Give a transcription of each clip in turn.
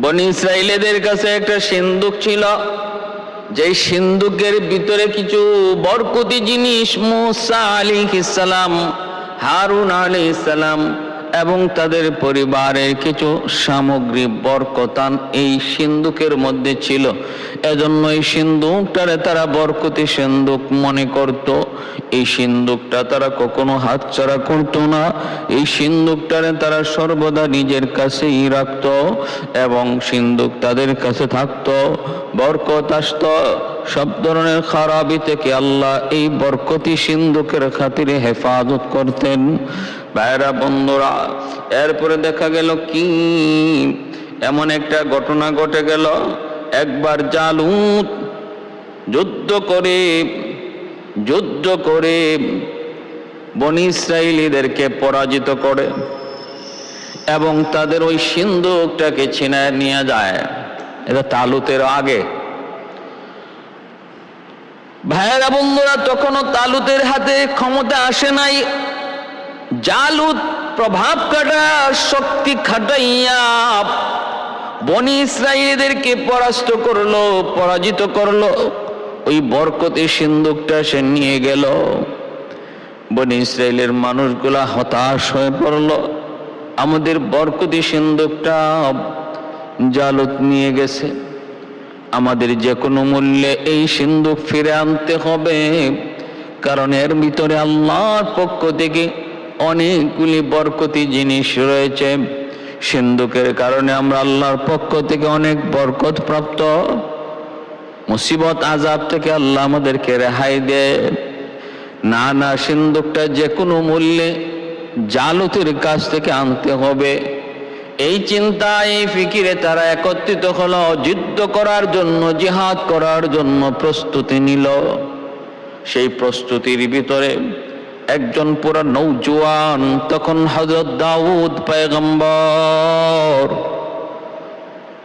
বনি ইসরাইলীদের কাছে একটা সিন্দুক ছিল, যেই সিন্দুকের ভিতরে কিছু বরকতি জিনিস মূসা আলাইহিস সালাম, হারুন আলাইহিস সালাম এবং তাদের পরিবারের কিছু সামগ্রী বরকতান এই সিন্দুকের মধ্যে ছিল। এজন্য এই সিন্দুকটারে তারা বরকতি সিন্দুক মনে করত। এই সিন্দুকটা তারা কখনো হাতছাড়া করতো না। এই সিন্দুকটারে তারা সর্বদা নিজের কাছেই রাখত এবং সিন্দুক তাদের কাছে থাকতো। বরকত আসতো, সব ধরনের খারাপি থেকে আল্লাহ এই বরকতি সিন্দুকের খাতিরে হেফাজত করতেন। ভাইরা বন্ধুরা, এরপরে দেখা গেল কি এমন একটা ঘটনা ঘটে গেল। একবার জালুত যুদ্ধ করে বনি ইসরাইলীদেরকে পরাজিত করে এবং তাদের ওই সিন্দুকটাকে ছিনায় নিয়ে যায়। এটা তালুতের আগে। ভাইয়েরা বন্ধুরা, তখনও তালুতের হাতে ক্ষমতা আসে নাই। জালুত প্রভাব খাটা শক্তি খাটাইয়া বনি ইসরাইলীদেরকে পরাজিত করলো। ওই বরকতের সিন্দুকটা সে নিয়ে গেল। বনি ইসরাইলের মানুষগুলা হতাশ হয়ে পড়ল, আমাদের বরকতি সিন্দুকটা জালুত নিয়ে গেছে, আমাদের যে কোনো মূল্যে এই সিন্দুক ফিরে আনতে হবে, কারণ এর ভিতরে আল্লাহর পক্ষ থেকে অনেকগুলি বরকতি জিনিস রয়েছে। সিন্দুকের কারণে আমরা আল্লাহর পক্ষ থেকে অনেক বরকত প্রাপ্ত। মুসিবত আযাব থেকে আল্লাহ আমাদেরকে রেহাই দেয়। না, সিন্দুকটা যে কোনো মূল্যে জালুতের কাছ থেকে আনতে হবে। এই চিন্তা, এই ফিকিরে তারা একত্রিত হলো, যুদ্ধ করার জন্য, জিহাদ করার জন্য প্রস্তুতি নিল। সেই প্রস্তুতির ভিতরে একজন পুরা নৌজওয়ান, তখন হযরত দাউদ পয়গম্বর,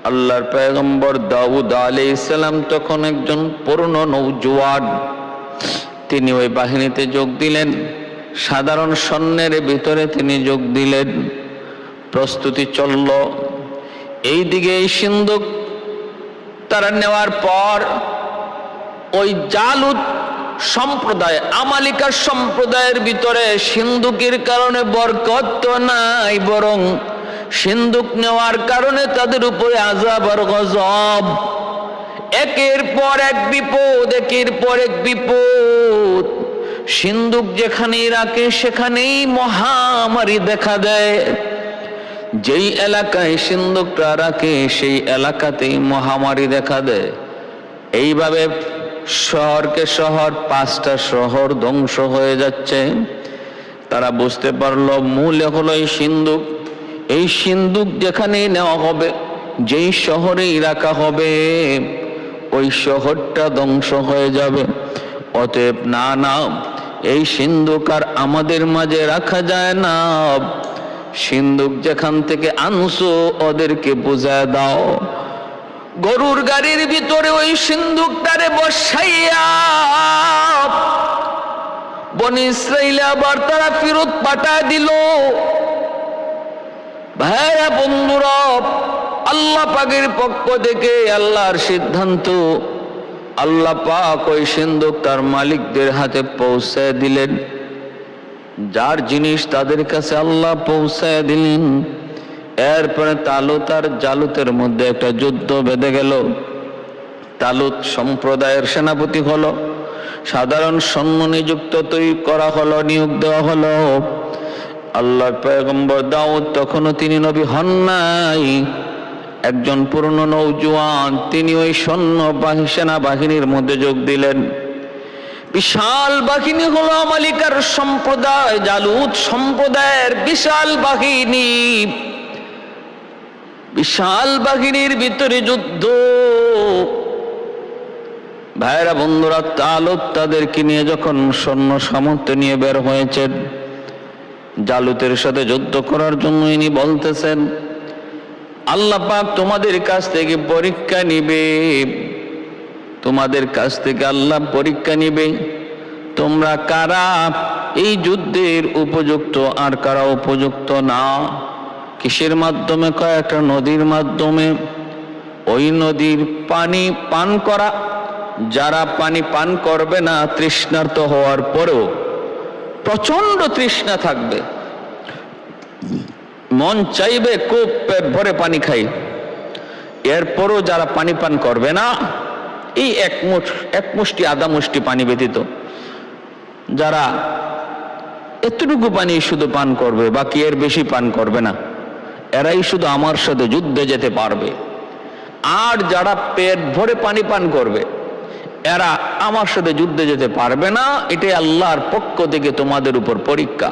আল্লাহর পয়গম্বর দাউদ আলাইহিস সালাম তখন একজন পূর্ণ নৌজওয়ান। তিনি ওই বাহিনীতে যোগ দিলেন, সাধারণ সৈন্যের ভিতরে তিনি যোগ দিলেন। প্রস্তুতি চলল। এইদিকে এই সিন্দুক তারা নেওয়ার পর ওই জালুত সম্প্রদায়, আমালিকা সম্প্রদায়ের ভিতরে সিন্দুকের কারণে বরকত তো নাই, বরং সিন্দুক নেওয়ার কারণে তাদের উপরে আযাব আর গজব। একের পর এক বিপদ। সিন্দুক যেখানেই রাখে সেখানেই মহামারী দেখা দেয়। যেই এলাকায় সিন্দুকটা রাখে সেই এলাকাতেই মহামারী দেখা দেয়। এইভাবে শহরকে শহর, 5টা শহর ধ্বংস হয়ে যাচ্ছে। তারা বুঝতে পারলো মূল হলো এই সিন্দুক। এই সিন্দুক যেখানেই নেওয়া হবে, যেই শহরেই রাখা হবে, ওই শহরটা ধ্বংস হয়ে যাবে। অতএব না, এই সিন্দুক আর আমাদের মাঝে রাখা যায় না। সিন্দুক যেখান থেকে আনছো ওদেরকে বুঝায় দাও। গরুর গাড়ির ভিতরে ওই সিন্দুকটারে বসাইয়া বনি ইসরাইল আবার তারা ফেরত পাঠায় দিল। ভাইরা বন্ধুরা, আল্লাহ পাকের পক্ষ থেকে আল্লাহর সিদ্ধান্ত, আল্লাহ পাক ওই সিন্দুক তার মালিকদের হাতে পৌঁছায় দিলেন। যার জিনিস তাদের কাছে আল্লাহ পৌঁছায় দিলেন। এরপরে তালুত আর জালুতের মধ্যে একটা যুদ্ধ বেঁধে গেল। তালুত সম্প্রদায়ের সেনাপতি হলো, সাধারণ সৈন্য নিয়োগ দেওয়া হলো। আল্লাহর পয়গম্বর দাউদ তখনও তিনি নবী হন নাই, একজন পুরনো নৌজওয়ান। তিনি ওই সেনাবাহিনীর মধ্যে যোগ দিলেন। বিশাল বাহিনী হলো আমালিকার সম্প্রদায়, জালুত সম্প্রদায়ের বিশাল বাহিনী। বিশাল বাহিনীর ভিতরে যুদ্ধ। ভাইরা বন্ধুরা, তালুত তাদেরকে নিয়ে যখন সৈন্য সামর্থ্য নিয়ে বের হয়েছেন জালুতের সাথে যুদ্ধ করার জন্য, ইনি বলতেছেন আল্লাহ পাক তোমাদের কাছ থেকে পরীক্ষা নিবে, তোমাদের কাছ থেকে আল্লাহ পরীক্ষা নিবে, তোমরা কারা এই যুদ্ধের উপযুক্ত আর কারা উপযুক্ত না। কিসের মাধ্যমে? কয়েকটা নদীর মাধ্যমে। ওই নদীর পানি পান করা, যারা পানি পান করবে না তৃষ্ণার্ত হওয়ার পরেও প্রচন্ড তৃষ্ণা থাকবে, মন চাইবে খুব পেট ভরে পানি খাই, এরপরও যারা পানি পান করবে না, এই এক মুষ্টি আধা মুষ্টি পানি ব্যতীত যারা এতটুকু পানি শুধু পান করবে, বাকি এর বেশি পান করবে না, এরাই শুধু আমার সাথে যুদ্ধে যেতে পারবে। আর যারা পেট ভরে পানি পান করবে, এরা আমার সাথে যুদ্ধে যেতে পারবে না। এটাই আল্লাহর পক্ষ থেকে তোমাদের উপর পরীক্ষা।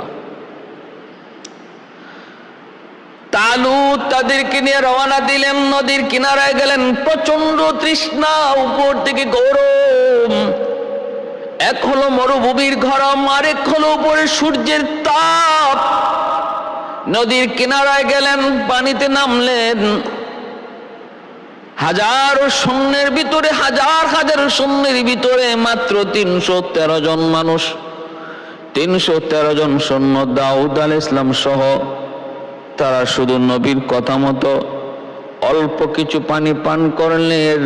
তালুত তাদেরকে নিয়ে রওনা দিলেন, নদীর কিনারায় গেলেন। প্রচন্ড তৃষ্ণা, উপর থেকে গরম, এক হলো মরুভূমির গরম, আরেক হলো উপরে সূর্যের তাপ। নদীর কিনারায় গেলেন, পানিতে নামলেন। হাজার সৈন্যের ভিতরে, হাজার হাজার সৈন্যের ভিতরে মাত্র 313 জন মানুষ, 313 জন সৈন্য দাউদ আলাইহিস সালাম সহ, তারা শুধু নবীর কথা মতো অল্প কিছু পানি পান করলেন।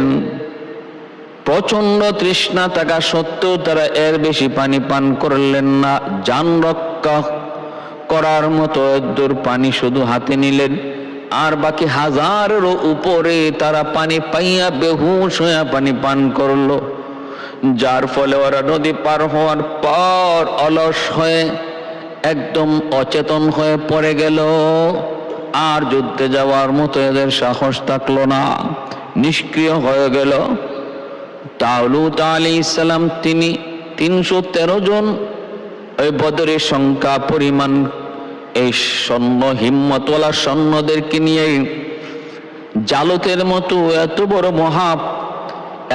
প্রচন্ড তৃষ্ণা থাকা সত্ত্বেও তারা এর বেশি পানি পান করলেন না। জান রক্ষা করার মতো দূর পানি শুধু হাতে নিলেন, আর বাকি হাজারেরও উপরে তারা পানি পাইয়া বেহুশ হইয়া পানি পান করলো। যার ফলে ওরা নদী পার হওয়ার পর অলস হয়ে একদম অচেতন হয়ে পড়ে গেল। আর যুদ্ধে যাওয়ার মতো এদের সাহস থাকলো না, নিষ্ক্রিয় হয়ে গেল। তালুত আলাইহিস সালাম তিনি 313 জন ওই বদরের সংখ্যা পরিমাণ এই সৈন্য, হিম্মতওয়ালা সৈন্যদেরকে নিয়ে জালতের মতো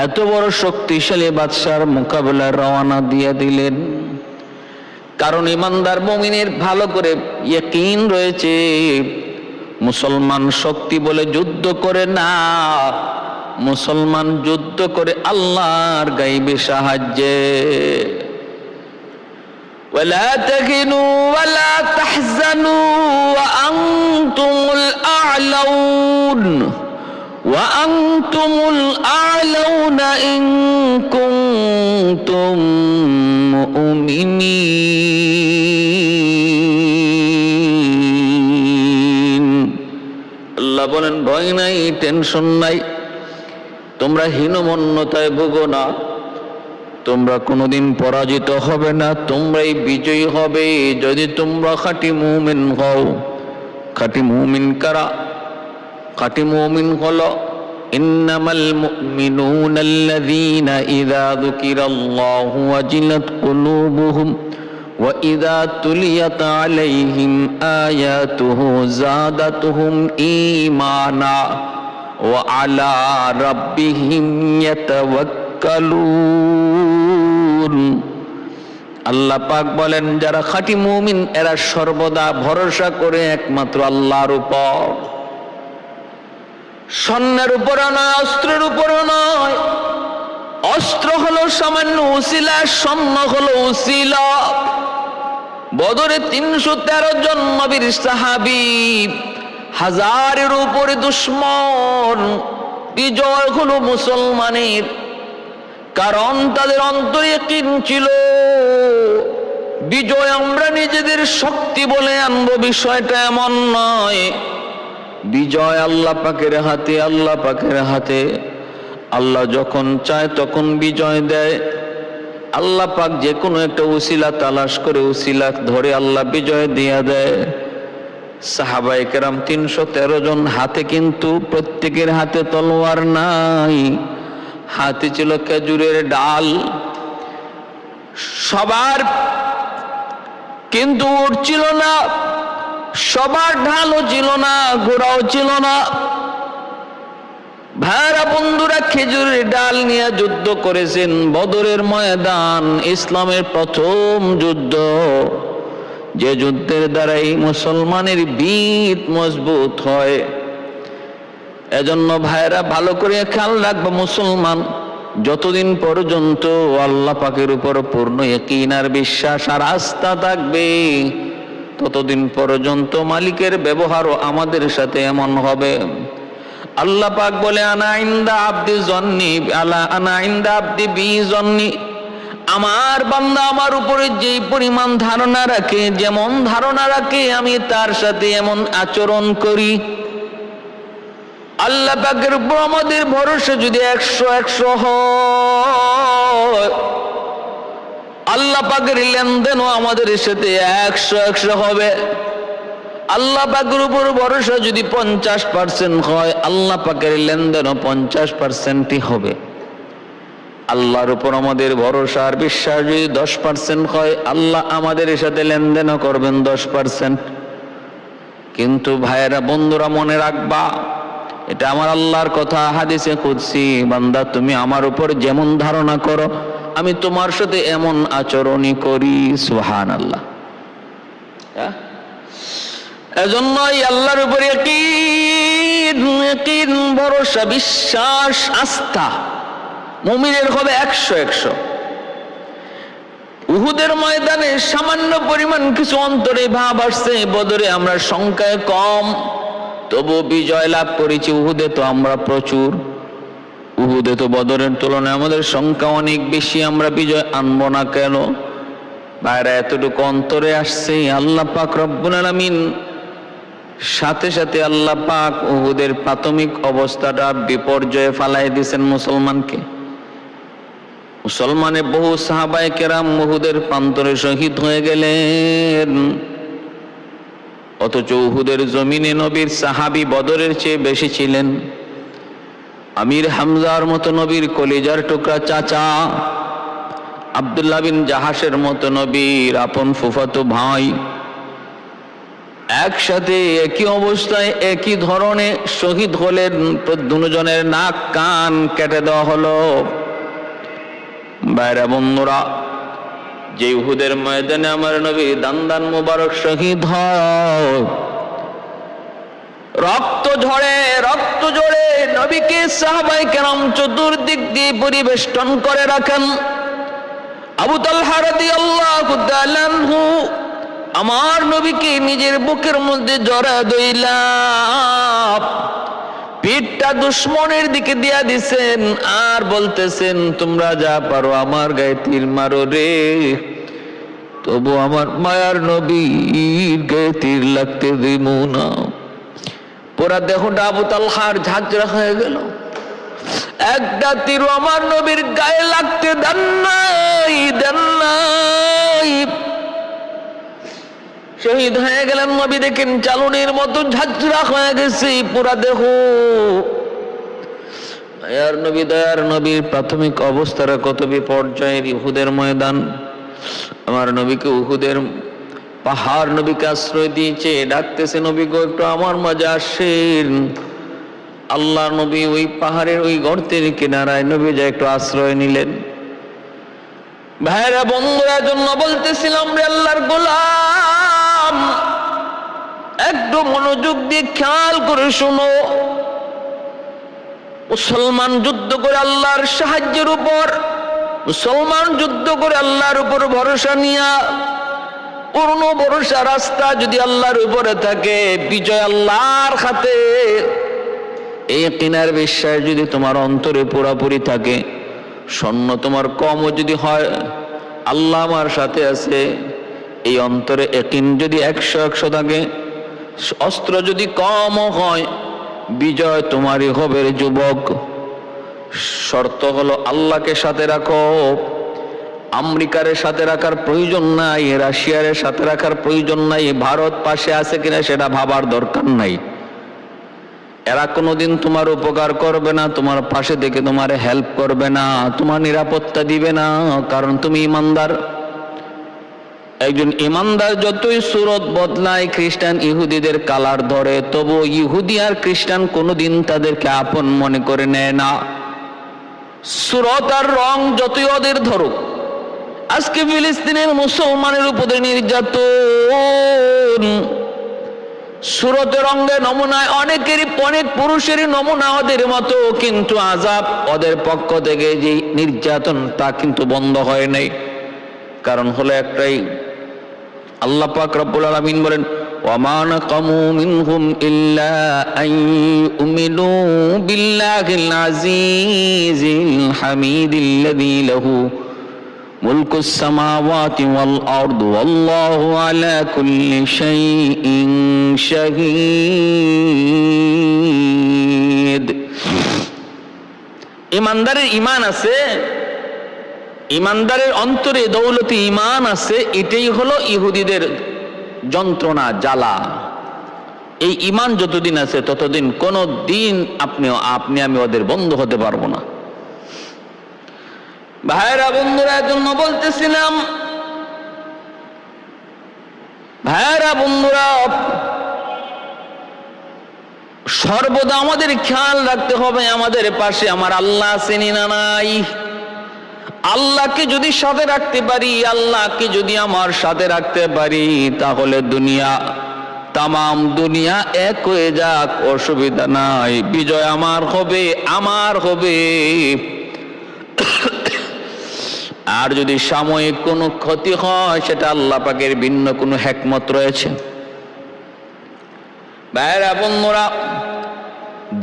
এত বড় শক্তিশালী বাদশার মোকাবেলায় রওনা দিয়ে দিলেন। কারণ ইমানদার মুমিনের ভালো করে ইয়াকিন রয়েছে, মুসলমান শক্তি বলে যুদ্ধ করে না, মুসলমান যুদ্ধ করে আল্লাহর গায়বী সাহায্যে। ولا تهنوا ولا تحزنوا وأنتم الأعلون وأنتم الأعلون إن كنتم مؤمنين। আল্লাহ বলেন, ভয় নাই, টেনশন নাই, তোমরা হীনমন্যতায় ভোগো না, তোমরা কোনোদিন পরাজিত হবে না, তোমরাই বিজয়ী হবে যদি তোমরা খাঁটি মুমিন হও। খাঁটি মুমিন কারা? খাঁটি মুমিন হলো ইন্নামাল মুমিনুনা আল্লাযীনা ইযা যুকিরাল্লাহু ওয়াজিলাত কুলুবুহুম ওয়া ইযা তুলিয়াত আলাইহিম আয়াতুহু যাদাতুহুম ঈমানা ওয়া আলা রাব্বিহিম ইয়াতাওয়াক্কালুন। আল্লাহ পাক বলেন, যারা খাঁটি মুমিন এরা সর্বদা ভরসা করে একমাত্র আল্লাহর উপর। সৈন্যের উপর নয়, অস্ত্রের উপর নয়। অস্ত্র হলো সামান্য উসিলা, সৈন্য হলো উসিলা। বদরে 313 জন নবীর সাহাবী, হাজারের উপরে দুশমন। বিজয় হলো মুসলমানের, কারণ তাদের অন্তরে ইয়াকিন ছিল বিজয় আমরা নিজেদের শক্তি বলে আনবো, বিষয়টা এমন নয়। বিজয় আল্লাহ পাকের হাতে, আল্লাহ পাকের হাতে। আল্লাহ যখন চায় তখন বিজয় দেয়। আল্লাহ পাক যে কোনো একটা উসিলা তালাশ করে উসিলা ধরে আল্লাহ বিজয় দিয়ে দেয়। সাহাবায়ে কেরাম 313 জন, হাতে কিন্তু প্রত্যেকের হাতে তলোয়ার নাই, হাতে ছিল খেজুরের ডাল। সবার কিন্তু উট ছিল না, সবার ঢালও ছিল না, ঘোড়াও ছিল না। ভাইরা বন্ধুরা, খেজুরের ডাল নিয়ে যুদ্ধ করেছেন। বদরের ময়দান ইসলামের প্রথম যুদ্ধ, যে যুদ্ধের দ্বারাই মুসলমানের ভিত মজবুত হয়। এজন্য ভাইরা ভালো করে খেয়াল রাখবো, মুসলমান যতদিন পর্যন্ত আল্লাহ পাকের উপর পূর্ণ ইয়াকিন আর বিশ্বাস আর আস্থা থাকবে, ততদিন পর্যন্ত মালিকের ব্যবহারও আমাদের সাথে এমন হবে। আল্লাহ পাক বলে আনা ইনদা আব্দি জন্নি আনা ইনদা আব্দি বি জন্নি, আমার বান্দা আমার উপরে যে পরিমাণ ধারণা রাখে, যেমন ধারণা রাখে আমি তার সাথে এমন আচরণ করি। আল্লাহ পাকের উপর আমাদের ভরসা যদি 100 হয়, আল্লাহ পাকের লেনদেনও আমাদের সাথে 100 হবে। আল্লাহ পাকের উপর ভরসা যদি 50% হয়, আল্লাহ পাকের লেনদেনও 50%ই হবে। আল্লাহর উপর আমাদের ভরসা আর বিশ্বাস যদি 10% হয়, আল্লাহ আমাদের সাথে লেনদেনও করবেন 10%। কিন্তু ভাইয়েরা, বন্ধুরা, মনে রাখবা, এটা আমার আল্লাহর কথা, হাদিসে কুদসি, বান্দা তুমি আমার উপর যেমন ধারণা করো আমি তোমার সাথে এমন আচরণই করি। সুবহানাল্লাহ। এজন্যই আল্লাহর উপরে ইয়াকিন, ভরসা, বিশ্বাস, আস্থা মুমিনের হবে 100। উহুদের ময়দানে সামান্য পরিমাণ কিছু অন্তরে ভাব আসছে, বদরে আমরা সংখ্যায় কম, তবু বিজয় লাভ করেছি। উহুদে তো আমরা প্রচুর, উহুদে তো বদরের তুলনায় আমাদের সংখ্যা অনেক বেশি, আমরা বিজয় আনবো না কেন? বাইরে এতটুকু অন্তরে আসছে। আল্লাহ পাক রব্বুল আলামিন সাথে সাথে আল্লাহ পাক উহুদের প্রাথমিক অবস্থাটা বিপর্যয়ে ফালাই দিয়েছেন মুসলমানকে। মুসলমানের বহু সাহাবায়ে কেরাম উহুদের প্রান্তরে শহীদ হয়ে গেলেন, অথচ উহুদের জমিনে নবীর সাহাবী বদরের চেয়ে বেশি ছিলেন। আমির হামজার মতো নবীর কলিজার টুকরা চাচা, আব্দুল্লাহ বিন জাহাসের মতো নবীর আপন ফুফাতো ভাই, একসাথে একই অবস্থায় একই ধরনের শহীদ হলেন। দুজনের নাক কান কেটে দেওয়া হলো। বাইরা বন্ধুরা, যে উহুদের ময়দানে আমার নবী দান মুবারক শহীদ হয়, রক্ত ঝরে নবীকে সাহাবায়ে কেরাম চতুর্দিক দিয়ে পরিবেষ্টন করে রাখেন। আবু তালহা রাদিয়াল্লাহু তাআলা আনহু আমার নবীকে নিজের বুকের মধ্যে জড়া দইলা পিঠটা দুশ্মনের দিকে দিয়া দিছেন, আর বলতেছেন তোমরা যা পারো আমার গায়ে তীর মারো রে, তবু আমার মায়ার নবীর গায়ে তীর লাগতে দিব না। পুরা দেহটা আবু তালহার ঝাঁঝরা হয়ে গেল, একটা তীর আমার নবীর গায়ে লাগতে দেন নাই। শহীদ হয়ে গেলেন নবী, দেখেন চালুনির মতো ঝাঁঝরা হয়ে গেছে পুরা দেহ। দয়ার নবীর প্রাথমিক অবস্থাটা কত বিপর্যয়ের। উহুদের ময়দান, আমার নবীকে উহুদের পাহাড় নবীকে আশ্রয় দিয়েছে, ডাকতেছে নবী গো একটু আমার মাঝে আসেন। আল্লাহ নবী ওই পাহাড়ের ওই গর্তের কিনারায় নবী যা একটু আশ্রয় নিলেন। ভাইরা বন্ধুরা, জন্য বলতেছিলাম রে আল্লাহর গোলাম, একটু মনোযোগ দিয়ে খেয়াল করে শুনো। মুসলমান যুদ্ধ করে আল্লাহর সাহায্যের উপর, মুসলমান যুদ্ধ করে আল্লাহর উপর ভরসা নিয়া, পূর্ণ ভরসা রাস্তা যদি আল্লাহর উপরে থাকে, বিজয় আল্লাহর হাতে। এই কিনার বিশ্বাস যদি তোমার অন্তরে পুরাপুরি থাকে, স্বর্ণ তোমার কমও যদি হয়, আল্লাহ আমার সাথে আছে, এই অন্তরে ইয়াকিন যদি 100 থাকে, অস্ত্র যদি কমও হয়, বিজয় তোমারই হবে রে যুবক। শর্ত হলো আল্লাহকে সাথে রাখো। আমেরিকার সাথে রাখার প্রয়োজন নাই, রাশিয়ার সাথে রাখার প্রয়োজন নাই, ভারত পাশে আছে কিনা সেটা ভাবার দরকার নাই। এরা কোনোদিন তোমার উপকার করবে না, তোমার পাশে থেকে তোমার হেল্প করবে না, তোমার নিরাপত্তা দিবে না, কারণ তুমি ইমানদার। একজন ইমানদার যতই সুরত বদলায়, খ্রিস্টান ইহুদিদের কালার ধরে, তবু ইহুদি আর খ্রিস্টান কোনোদিন তাদেরকে আপন মনে করে নেয় না। সুরত আর রং যতই ওদের ধরুক, আজকে ফিলিস্তিনের মুসলমানের উপরে নির্যাতন, সুরতের রঙের নমুনায় অনেক পুরুষেরই নমুনা ওদের মতো, কিন্তু আযাব ওদের পক্ষ থেকে যে নির্যাতন তা কিন্তু বন্ধ হয় নাই। কারণ হলো একটাই, আল্লাহ পাক রব্বুল আলামিন বলেন وما نقموا منهم إلا أن يؤمنوا بالله العزيز الحميد الذي له ملك السماوات والأرض والله على كل شيء شهيد. ইমানদারের ঈমান আছে, ইমানদারের অন্তরে দৌলতে ঈমান আছে, এটাই হলো ইহুদিদের যন্ত্রণা, জ্বালা। এই ঈমান যতদিন আছে ততদিন কোনো দিন আপনি আমি ওদের বন্ধু হতে পারবো না। ভাইরা বন্ধুরা, জন্য বলতেছিলাম, ভাইরা বন্ধুরা, সর্বদা আমাদের খেয়াল রাখতে হবে আমাদের পাশে আমার আল্লাহ আছেন না নাই। আল্লাহকে যদি সাথে রাখতে পারি, আল্লাহকে যদি আমার সাথে রাখতে পারি, তাহলে দুনিয়া, তামাম দুনিয়া এক হয়ে যাক, অসুবিধা নাই, বিজয় আমার হবে, আমার হবে। আর যদি সাময়িক কোনো ক্ষতি হয়, সেটা আল্লাহ পাকের ভিন্ন কোনো হিকমত রয়েছে। ভাইরা বন্ধুরা,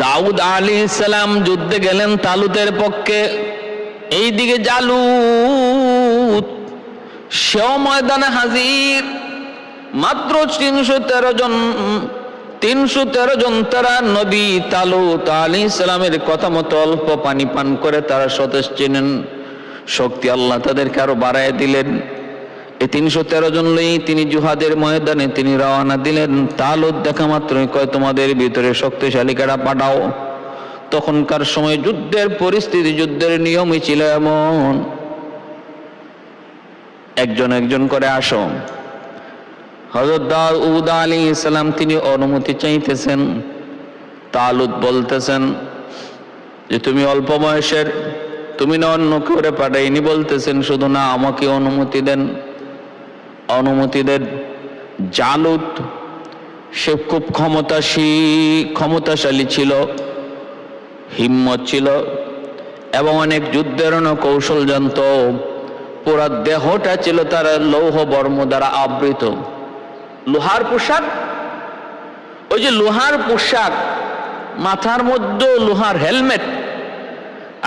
দাউদ আলাইহিস সালাম যুদ্ধে গেলেন তালুতের পক্ষে। এইদিকে জালুত সেও ময়দানে হাজির। মাত্র 313 জন তারা নবী তালুত আলাইহিস সালামের কথা মতো অল্প পানি পান করে তারা সতেজ ছিলেন। শক্তি আল্লাহ তাদেরকে আরো বাড়ায় দিলেন। এই 313 জন লই তিনি জিহাদের ময়দানে তিনি রওনা দিলেন। তালুত দেখা মাত্রই কয়, তোমাদের ভিতরে শক্তিশালী কারা পাঠাও। তখনকার সময় যুদ্ধের পরিস্থিতি, যুদ্ধের নিয়মই ছিল এমন, একজন একজন করে আসো। হযরত দাউদ আলাইহিস সালাম তিনি অনুমতি চাইতেছেন। তালুত বলতেছেন যে তুমি অল্প বয়সের, তুমি না অন্য করে পাঠাইনি বলতেছেন, শুধু না আমাকে অনুমতি দেন, অনুমতি দেন। জালুত সে খুব ক্ষমতাশালী ছিল, হিম্মত ছিল এবং অনেক যুদ্ধের কৌশল জানত। পুরা দেহটা ছিল তার লৌহ বর্ম দ্বারা আবৃত, লোহার পোশাক। ওই যে লোহার পোশাক, মাথার মধ্যে লোহার হেলমেট,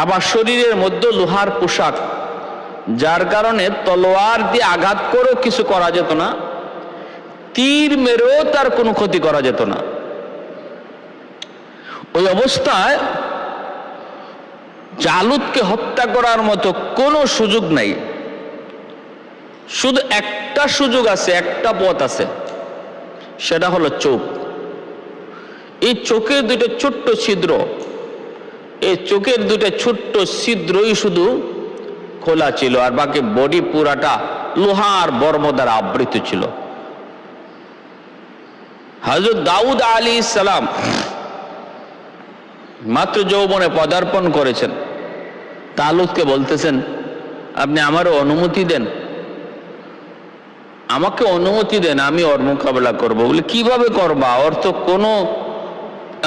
আবার শরীরের মধ্যে লোহার পোশাক, যার কারণে তলোয়ার দিয়ে আঘাত করেও কিছু করা যেত না, তীর মেরেও তার কোনো ক্ষতি করা যেত না। ওই অবস্থায় জালুতকে হত্যা করার মতো কোনো সুযোগ নাই। শুধু একটা সুযোগ আছে, একটা পথ আছে, সেটা হলো চোখ। এই চোখের দুটো ছোট্ট ছিদ্র, এই চোখের দুটো ছোট্ট ছিদ্রই শুধু খোলা ছিল, আর বাকি বডি পুরাটা লোহার বর্ম দ্বারা আবৃত ছিল। হযরত দাউদ আলাইহিস সালাম মাত্র যৌবনে পদার্পণ করেছেন। তালুতকে বলতেছেন, আপনি আমারও অনুমতি দেন, আমাকে অনুমতি দেন, আমি ওর মোকাবেলা করবো। বলে কিভাবে করবা? ওর তো কোনো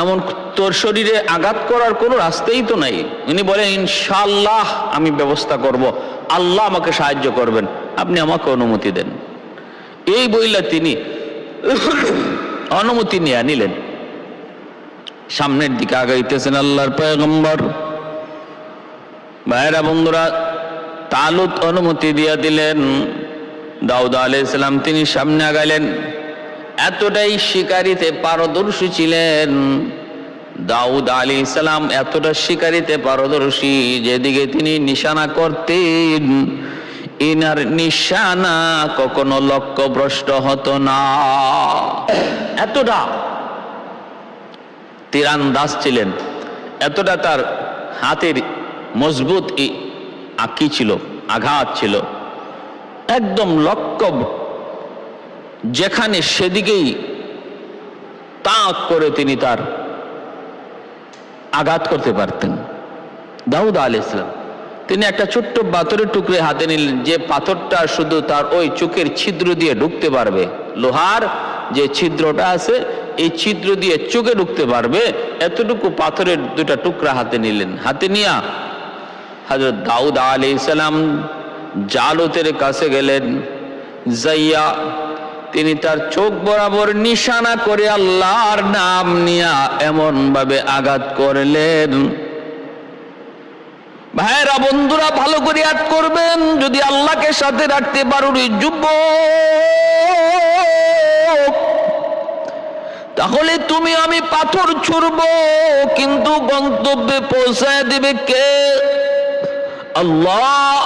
এমন তোর শরীরে আঘাত করার কোনো রাস্তাই তো নাই। উনি বলেন, ইনশাআল্লাহ আমি ব্যবস্থা করব, আল্লাহ আমাকে সাহায্য করবেন, আপনি আমাকে অনুমতি দেন। এই বইলা তিনি অনুমতি নিয়ে নিলেন। সামনের দিকে আগাইতেছেন আল্লাহর পয়গম্বর। ভাইরা বন্ধুরা, তালুত অনুমতি দিয়া দিলেন। দাউদ আলাইহিস সালাম তিনি সামনে আগাইলেন। এতটাই শিকারিতে পারদর্শী ছিলেন দাউদ আলাইহিস সালাম, এতটা শিকারিতে পারদর্শী, যেদিকে তিনি নিশানা করতেন ইনার নিশানা কখনো লক্ষ্যভ্রষ্ট হতো না। এতটা তীরান্দাজ ছিলেন, এতটা তার হাতের মজবুত আঁকি ছিল, আঘাত ছিল, একদম লক্ষ্য যেখানে সেদিকেই তাক করে তিনি তার আঘাত করতে পারতেন। দাউদ আলাইহিস সালাম তিনি একটা ছোট্ট পাথরের টুকরে হাতে নিলেন, যে পাথরটা শুধু তার ওই চোখের ছিদ্র দিয়ে ঢুকতে পারবে, লোহার যে ছিদ্রটা আছে এই ছিদ্র দিয়ে চোখে ঢুকতে পারবে, এতটুকু পাথরের দুটা টুকরা হাতে নিলেন। হাতে নিয়া হযরত দাউদ আলাইহিস সালাম জালুতের কাছে গেলেন। যাইয়া তিনি তার চোখ বরাবর নিশানা করে আল্লাহর নাম নিয়ে এমন ভাবে আঘাত করলেন। ভাইরা বন্ধুরা ভালো করে ইয়াদ করবেন, যদি আল্লাহকে সাথে রাখতে পারো যুবক, তাহলে তুমি আমি পাথর ছুড়ব, কিন্তু গন্তব্যে পৌঁছায় দেবে কে? আল্লাহ।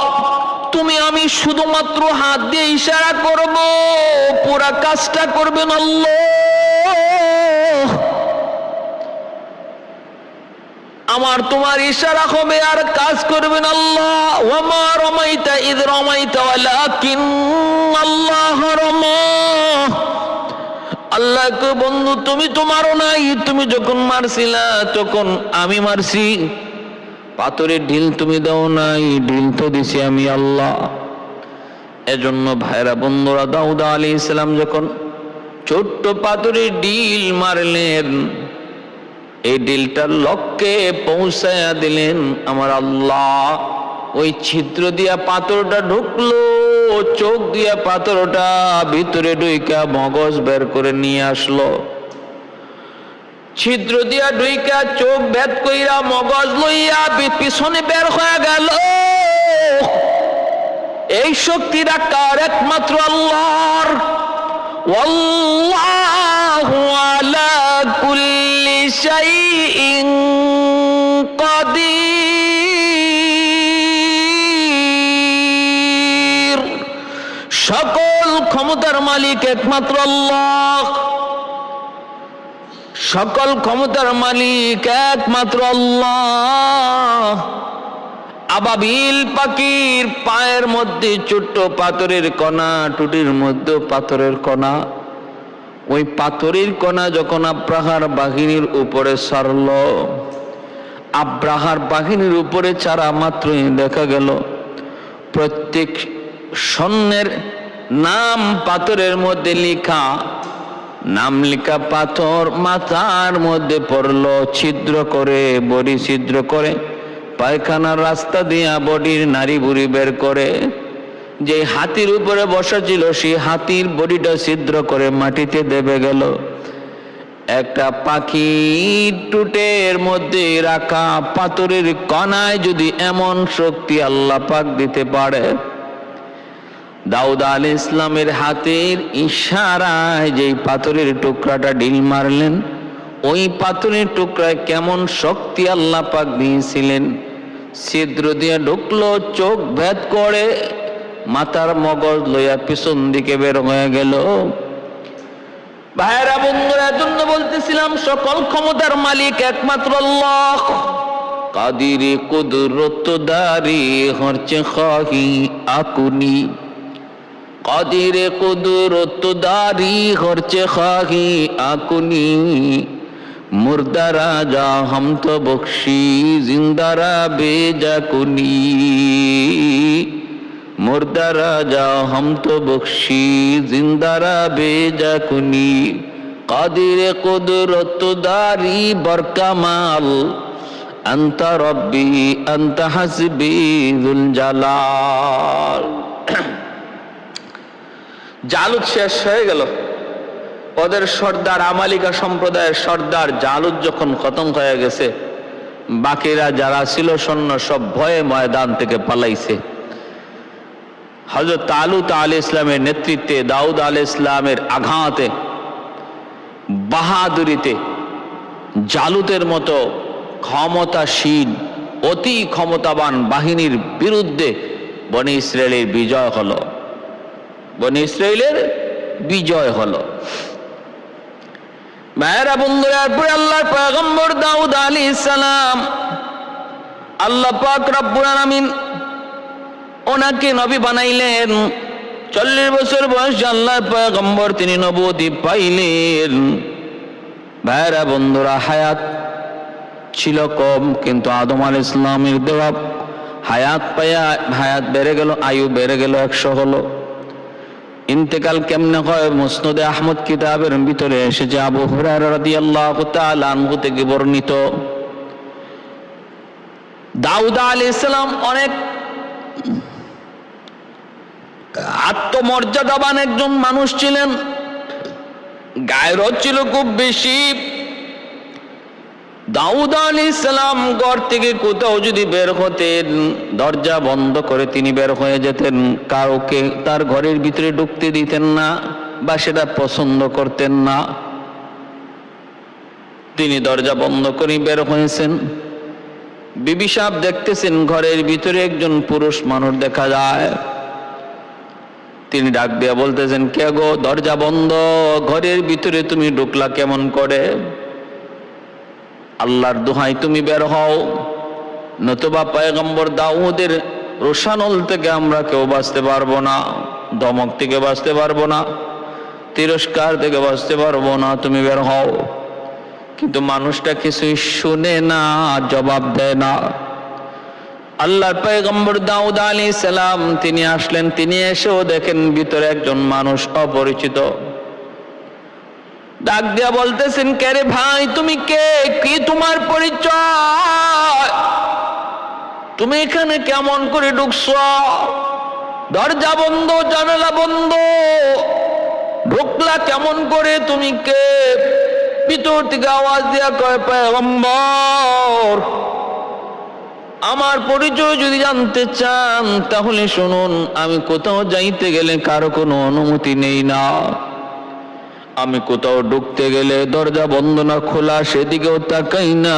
তুমি আমি শুধুমাত্র হাত দিয়ে ইশারা করব, পুরা কাজটা করবেন আল্লাহ। আমার তোমার ইশারা হবে আর কাজ করবেন আল্লাহ। ওয়ামা রামাইতা ইয রামাইতা ওয়ালাকিন্নাল্লাহ রামা। আল্লাহকে বন্ধু তুমি তো মারো নাই, তুমি যখন মারছিলা তখন আমি মারছি। পাথরের ঢিল তুমি দাও নাই, ঢিল তো দিছি আমি আল্লাহ। এজন্য ভাইরা বন্ধুরা, দাউদ আলাইহিস সালাম যখন ছোট্ট পাথরের ঢিল মারলেন, এই ঢিলটার লক্ষ্যে পৌঁছায়া দিলেন আমার আল্লাহ। ওই ছিদ্র দিয়া পাথরটা ঢুকলো, চোখ দিয়া পাথরটা ভিতরে ঢুইকা মগজ বের করে নিয়ে আসলো। ছিদ্র দিয়া ঢুইকা চোখ ভেদ কইরা মগজ লইয়া পিছনে বের হয়ে গেল। এই শক্তিটা কার? একমাত্র আল্লাহর। ওয়াল্লাহু আলা কুল্লি শাইইন কাদির। সকল ক্ষমতার মালিক একমাত্র আল্লাহ। সকল ক্ষমতার মালিক একমাত্র আল্লাহ। আবাবিল পাখির পায়ের মধ্যে ছোট্ট পাথরের কণা, টুটির মধ্যে পাথরের কণা। ওই পাথরের কণা যখন আব্রাহার বাহিনীর উপরে সারল, আব্রাহার বাহিনীর উপরে চারা মাত্রই দেখা গেল প্রত্যেক সৈন্যের নাম পাথরের মধ্যে লেখা। নাম লেখা পাথর মাথার মধ্যে পড়লো, ছিদ্র করে, বডি ছিদ্র করে, পায়খানার রাস্তা দিয়া বডির নারী বুড়ি বের করে। যে হাতির উপরে বসা ছিল সেই হাতির বডিটা ছিদ্র করে মাটিতে দেবে গেল। একটা পাখির টুটের মধ্যে রাখা পাথরের কণায় যদি এমন শক্তি আল্লাহ পাক দিতে পারে, দাউদ আলাইহিস সালামের হাতের ইশারায় যেই পাথরের টুকরাটা ঢিল মারলেন, ওই পাথরের টুকরায় কেমন শক্তি আল্লাহ পাক দিয়েছিলেন। ছিদ্র দিয়ে ঢুকলো, চোখ ভেদ করে মাথার মগজ লইয়া পিছন দিকে বের হয়ে গেল। ভাইরা বন্ধুরা, এজন্য বলতেছিলাম সকল ক্ষমতার মালিক একমাত্র আল্লাহ। কাদির কুদরত দারি হরচে খাহি আকুনি। কাদির কুদরত দারি হরচে খাহি আকুনি। मुर्दा राजा हम तो बख्शी जिंदारा बेजा कुनी। मुर्दा राजा हम तो बख्शी जिंदारा बेजा कुनी। कादिर कुदरत दारी बरकमाल अंता रब्बी अंता हसबी जुल জালাল। জালুত শেষ হয়ে গেল। ওদের সর্দার, আমালিকা সম্প্রদায়ের সর্দার জালুত যখন খতম হয়ে গেছে, বাকিরা যারা ছিল সৈন্য সব ভয়ে ময়দান থেকে পালাইছে। হযরত তালুত আলাইহিস সালামের নেতৃত্বে, দাউদ আলাইহিস সালামের আঘাতে, বাহাদুরিতে জালুতের মতো ক্ষমতাসীন, অতি ক্ষমতাবান বাহিনীর বিরুদ্ধে বনী ইসরায়েলের বিজয় হলো। বনী ইসরায়েলের বিজয় হলো। ভাইরা বন্ধুরা, এরপরে আল্লাহর পয়গম্বর দাউদ আলাইহিস সালাম, আল্লাহ পাক রব্বুল আলামিন ওনাকে নবী বানাইলেন। 40 বছর বয়সে আল্লাহর পয়গম্বর তিনি নবুয়তি পাইলেন। ভাইরা বন্ধুরা, হায়াত ছিল কম, কিন্তু আদম আলাইহিস সালামের দেওয়া হায়াত পায়া হায়াত বেড়ে গেল, আয়ু বেড়ে গেল, 100 হলো। ইন্তেকাল কেমনে হয়? মুসনাদে আহমদ কিতাবের ভিতরে এসেছে, আবু হুরায়রা রাদিয়াল্লাহু তাআলা আনহু থেকে বর্ণিত। দাউদ আলাইহিস সালাম অনেক আত্মমর্যাদাবান একজন মানুষ ছিলেন। গায়রত ছিল খুব বেশি। দাউদ আলাইহিস সালাম ঘর থেকে কোথাও যদি বের হতেন, দরজা বন্ধ করে তিনি বের হয়ে যেতেন। কাউকে তার ঘরের ভিতরে ঢুকতে দিতেন না, বা সেটা পছন্দ করতেন না। তিনি দরজা বন্ধ করে বের হয়েছেন। বিবি সাহেব দেখতেছেন ঘরের ভিতরে একজন পুরুষ মানুষ দেখা যায়। তিনি ডাক দিয়ে বলতেছেন, কে গো, দরজা বন্ধ, ঘরের ভিতরে তুমি ঢুকলা কেমন করে? আল্লাহর দোহাই তুমি বের হও, নতুবা পয়গম্বর দাউদের রোশানল থেকে আমরা কেউ বাঁচতে পারবো না, ধমক থেকে বাঁচতে পারবো না, তিরস্কার থেকে বাঁচতে পারবো না, তুমি বের হও। কিন্তু মানুষটা কিছুই শুনে না, জবাব দেয় না। আল্লাহর পয়গম্বর দাউদ আলাইহিস সালাম তিনি আসলেন। তিনি এসেও দেখেন ভিতরে একজন মানুষ অপরিচিত। ডাক দিয়া বলতেছেন, কে রে ভাই, তুমি কে, কি তোমার পরিচয়? তুমি এখানে কেমন করে ঢুকছো? দরজা বন্ধ, জানালা বন্ধ, ঢুকলা কেমন করে? তুমি কে? ভিতর থেকে আওয়াজ দিয়া কয়, পয়গম্বর, আমার পরিচয় যদি জানতে চান তাহলে শুনুন, আমি কোথাও যাইতে গেলে কারো কোনো অনুমতি নেই না। আমি কোথাও ঢুকতে গেলে দরজা বন্ধ না খোলা সেদিকেও তাকাই না।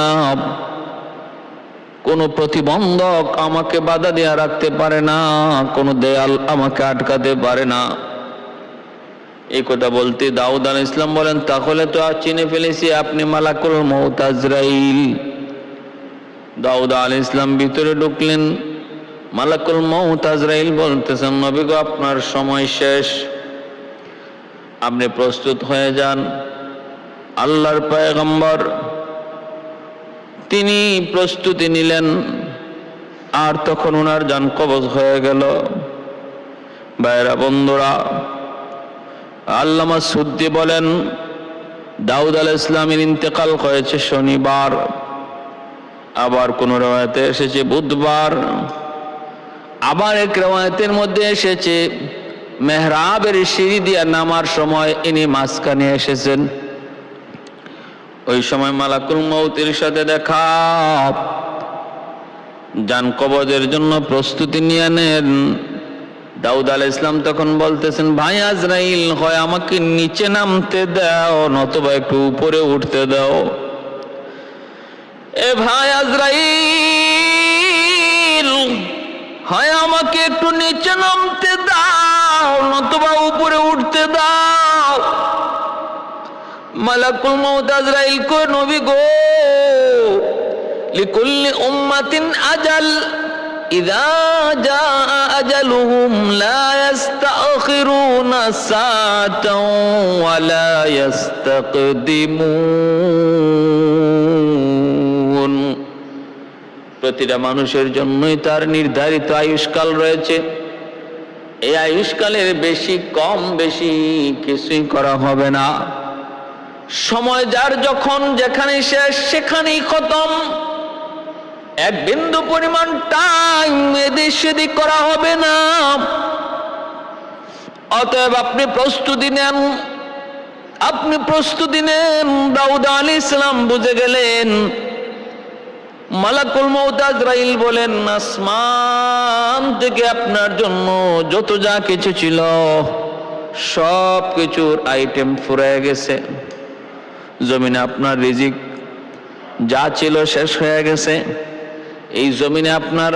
কোনো প্রতিবন্ধক আমাকে বাধা দেয়া রাখতে পারে না, কোনো দেয়াল আমাকে আটকাতে পারে না। এই কথা বলতে দাউদ আলাইহিস সালাম বলেন, তাহলে তো আর চিনে ফেলেছি, আপনি মালাকুল মউত আজরাইল। দাউদ আলাইহিস সালাম ভিতরে ঢুকলেন। মালাকুল মউত আজরাইল বলতেছেন, নবী গো, আপনার সময় শেষ, আপনি প্রস্তুত হয়ে যান। আল্লাহর পয়গম্বর তিনি প্রস্তুতি নিলেন, আর তখন ওনার জান কবজ হয়ে গেল। ভাইরা বন্ধুরা, আল্লামা সুদ্দি বলেন, দাউদ আলাইহিস সালামের ইন্তেকাল হয়েছে শনিবার, আবার কোন রওয়ায়াতে এসেছে বুধবার, আবার এক রওয়ায়াতের মধ্যে এসেছে মেহরাবের সিঁড়ি দিয়া নামার সময় ইনি মাঝখানে এসেছেন। ওই সময় মালাকুল মউতের সাথে দেখা। জান কবজের জন্য প্রস্তুতি নিয়ে নেন। দাউদ আলাইহিস সালাম তখন বলতেছেন, ভাই আজরাইল, হয় আমাকে নিচে নামতে দাও, নতুবা একটু উপরে উঠতে দাও। এ ভাই আজরাইল, হয় আমাকে একটু নিচে নামতে দাও, নতুবা উপরে উঠতে দাও। মালাকুল মউত আজরাইল কয়, নবী গো, লিকুল্লি উম্মাতিন আজাল, ইযা জাআ আজালুহুম লা ইস্তাখিরুনা সাআতাও ওয়া লা ইস্তাকদিমুন। প্রতিটা মানুষের জন্যই তার নির্ধারিত আয়ুষ্কাল রয়েছে। এই আয়ুষ্কালের বেশি কম বেশি কিছুই করা হবে না। সময় যার যখন যেখানে শেষ সেখানেই খতম। এক বিন্দু পরিমাণ টাইম এদিক সেদিক করা হবে না। অতএব আপনি প্রস্তুতি নেন, আপনি প্রস্তুতি নেন। দাউদ আলাইহিস সালাম বুঝে গেলেন। মালাকুল মউত আজরাইল বলেন, আসমান থেকে আপনার জন্য যত যা কিছু ছিল সব কিছুর আইটেম ফুরিয়ে গেছে। জমিনে আপনার রিজিক যা ছিল শেষ হয়ে গেছে। এই জমিনে আপনার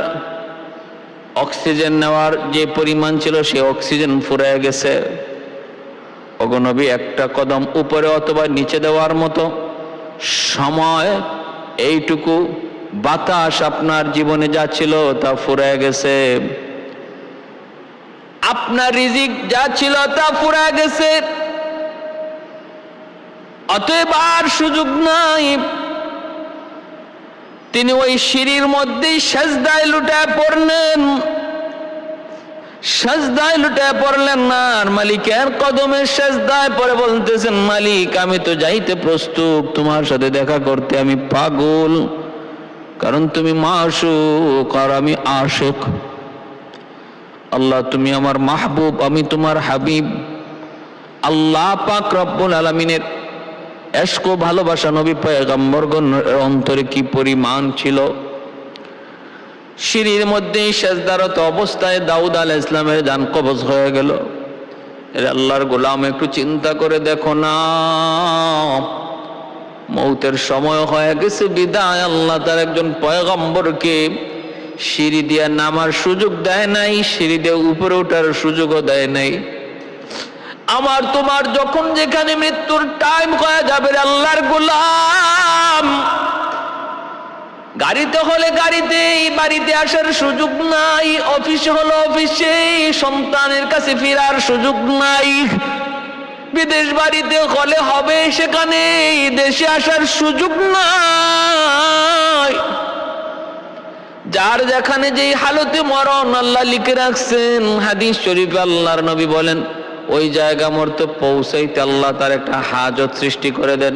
অক্সিজেন নেওয়ার যে পরিমাণ ছিল সে অক্সিজেন ফুরিয়ে গেছে। ওগো নবী, একটা কদম উপরে অথবা নিচে দেওয়ার মতো সময়, এইটুকু বাতাস আপনার জীবনে যা ছিল তা ফুরিয়ে গেছে। আপনার রিজিক যা ছিল তা ফুরিয়ে গেছে। অতএব আর সুযোগ নাই। তিনি ওই সিঁড়ির মধ্যেই সেজদায় লুটায় পড়লেন। সেজদায় লুটায় পড়লেন না, আর মালিকের কদমে সেজদায় পড়ে বলতেছেন, মালিক, আমি তো যাইতে প্রস্তুত, তোমার সাথে দেখা করতে আমি পাগল, কারণ তুমি মাশউক আর আমি আশিক। আল্লাহ, তুমি আমার মাহবুব, আমি তোমার হাবিব। আল্লাহ পাক রব্বুল আলামিনের এশক ও ভালোবাসা নবী পয়গম্বরগণের অন্তরে কি পরিমাণ ছিল। সিঁড়ির মধ্যে সেজদারত অবস্থায় দাউদ আলাইহিস সালামের জান কবজ হয়ে গেল। এর আল্লাহর গোলাম, একটু চিন্তা করে দেখো না, মৌতের সময় হয়ে গেছে বিদায় আল্লাহ তার একজন পয়গম্বরকে সিঁড়ি দিয়ে নামার সুযোগ দেয় নাই, সিঁড়ি দিয়ে উপরে ওঠার সুযোগও দেয় নাই। আমার তোমার যখন যেখানে মৃত্যুর টাইম হয়ে যাবে আল্লাহর গোলাম, গাড়িতে হলে গাড়িতে, বাড়িতে আসার সুযোগ নাই, অফিসে হলো অফিসে, সন্তানের কাছে ফেরার সুযোগ নাই, বিদেশ বাড়িতে হলে হবে সেখানে, দেশে আসার সুযোগ নাই। যার যেখানে যেই হালতে মরণ আল্লাহ লিখে রাখছেন, হাদিস শরীফে আল্লাহর নবী বলেন ওই জায়গা মরতে পৌঁছাইতে আল্লাহ তার একটা হাজত সৃষ্টি করে দেন।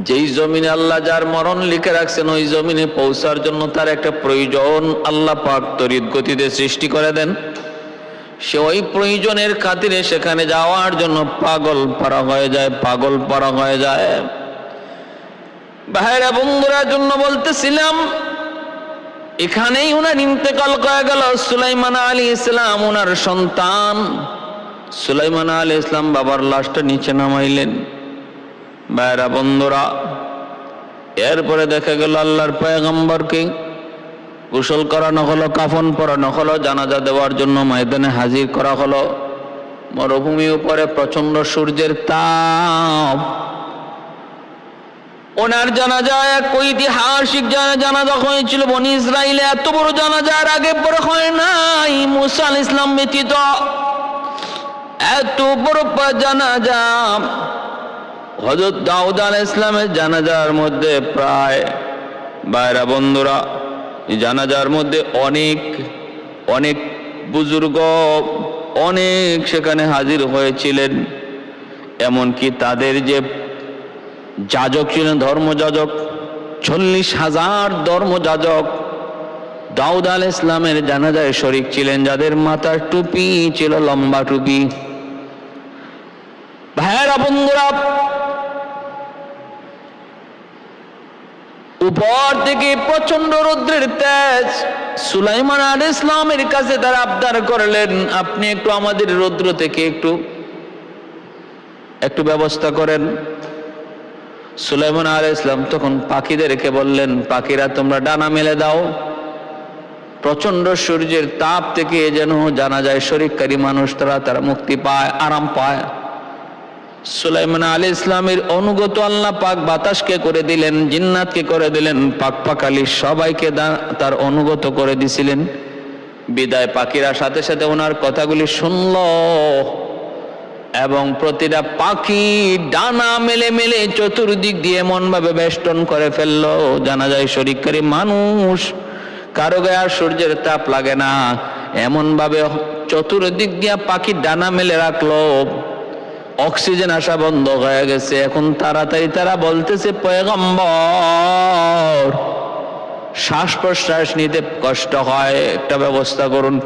যেই জমিনে আল্লাহ যার মরণ লিখে রাখছেন ওই জমিনে পৌঁছার জন্য তার একটা প্রয়োজন আল্লাহ পাক তড়িৎ গতিতে সৃষ্টি করে দেন। সে ওই প্রয়োজনের খাতিরে সেখানে যাওয়ার জন্য পাগল পারা হয়ে যায়, পাগল পারা হয়ে যায়। ভাইরা বন্ধুরা, জন্য বলতেছিলাম এখানেই উনার ইন্তেকাল হয়ে গেল। সুলাইমান আলাইহিস সালাম উনার সন্তান সুলাইমান আলাইহিস সালাম বাবার লাশটা নিচে নামাইলেন। ভাইরা বন্ধুরা, এরপরে দেখা গেল আল্লাহর পয়গম্বরকে গোসল করানো হলো, কাফন পরানো হলো, জানাজা দেওয়ার জন্য ময়দানে হাজির করা হলো। মরুভূমির উপরে প্রচন্ড সূর্যের তাপ। ওনার জানাজা এক ঐতিহাসিক জানাজা হয়েছিল বনি ইসরাইলে। এত বড় জানাজা আর আগে পরে হয় নাই, মুসা আলাইহিস সালাম ব্যতীত। এত বড় জানাজা হযরত দাউদ আলাইহিস সালামের জানাজার মধ্যে প্রায়, ভাইরা বন্ধুরা, জানাজার মধ্যে অনেক অনেক বুজুর্গ অনেক সেখানে হাজির হয়েছিলেন। এমনকি তাদের যে যাজক ছিলেন, ধর্মযাজক, 40,000 ধর্মযাজক দাউদ আলাইহিস সালামের জানাজায় শরীক ছিলেন, যাদের মাথার টুপি ছিল লম্বা টুপি। ভাইরা বন্ধুরা, উপর থেকে প্রচন্ড রৌদ্রের তেজ। সুলাইমান আলাইহিস সালামের কাছে তারা আবদার করলেন, আপনি একটু আমাদের রৌদ্র থেকে একটু ব্যবস্থা করেন। সুলাইমান আলাইহিস সালাম তখন পাখিদেরকে বললেন, পাখিরা তোমরা ডানা মেলে দাও, প্রচন্ড সূর্যের তাপ থেকে যেন জানাজায় শরীককারী মানুষ তারা মুক্তি পায়, আরাম পায়। সুলাইমান আলাইহিস সালামের অনুগত আল্লাহ পাক বাতাসকে করে দিলেন, জিন্নাতকে করে দিলেন, পাক পাখালি সবাইকে তার অনুগত করে দিছিলেন। বিদায় পাখিরা সাথে সাথে ওনার কথাগুলি শুনল এবং প্রতিটা পাখি ডানা মেলে মেলে চতুর্দিক দিয়ে এমন ভাবে বেষ্টন করে ফেললো, জানাজায় শরীককারী মানুষ কারো গায়ে আর সূর্যের তাপ লাগে না। এমন ভাবে চতুর্দিক দিয়ে পাখি ডানা মেলে রাখলো, অক্সিজেন আসা বন্ধ হয়ে গেছে। এখন তাড়াতাড়ি তারা বলতেছে, পয়গম্বর শ্বাস প্রশ্বাস নিতে কষ্ট হয়, একটা ব্যবস্থা করুন।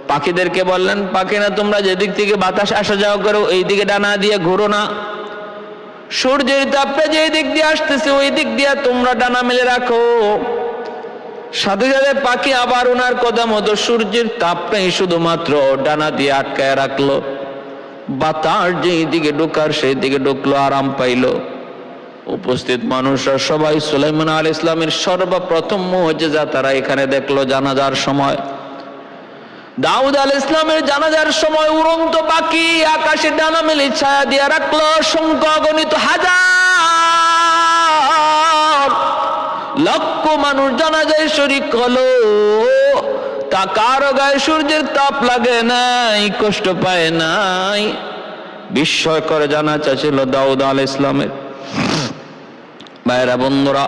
পাখিদেরকে বললেন, পাখিরা তোমরা যেদিক থেকে বাতাস আসা যাওয়া করো এই দিকে ডানা দিয়ে ঘুরো না, সূর্যের তাপটা যে দিক দিয়ে আসতেছে ওই দিক দিয়ে তোমরা ডানা মেলে রাখো। সাথে সাথে পাখি আবার ওনার কথা মতো সূর্যের তাপটাই শুধুমাত্র ডানা দিয়ে আটকায় রাখলো। বাতাস যেই দিকে ঢোকার সেই দিকে ঢুকলো, আরাম পাইল। উপস্থিত মানুষরা সবাই সুলাইমান আলাইহিস সালামের সর্বপ্রথম মুজিজা তারা এখানে দেখলো। জানাজার সময় দাউদ আলাইহিস সালামের জানাজার সময় উড়ন্ত পাখি আকাশে ডানা মেলে ছায়া দিয়ে রাখলো। সংখ্যা গণিত হাজার লক্ষ মানুষ জানাজায় শরীক হলো। তা কারো গায়ে সূর্যের তাপ লাগে নাই, কষ্ট পায় নাই। বিস্ময়কর জানাজা ছিল দাউদ আলাইহিস সালামের। ভাইরা বন্ধুরা,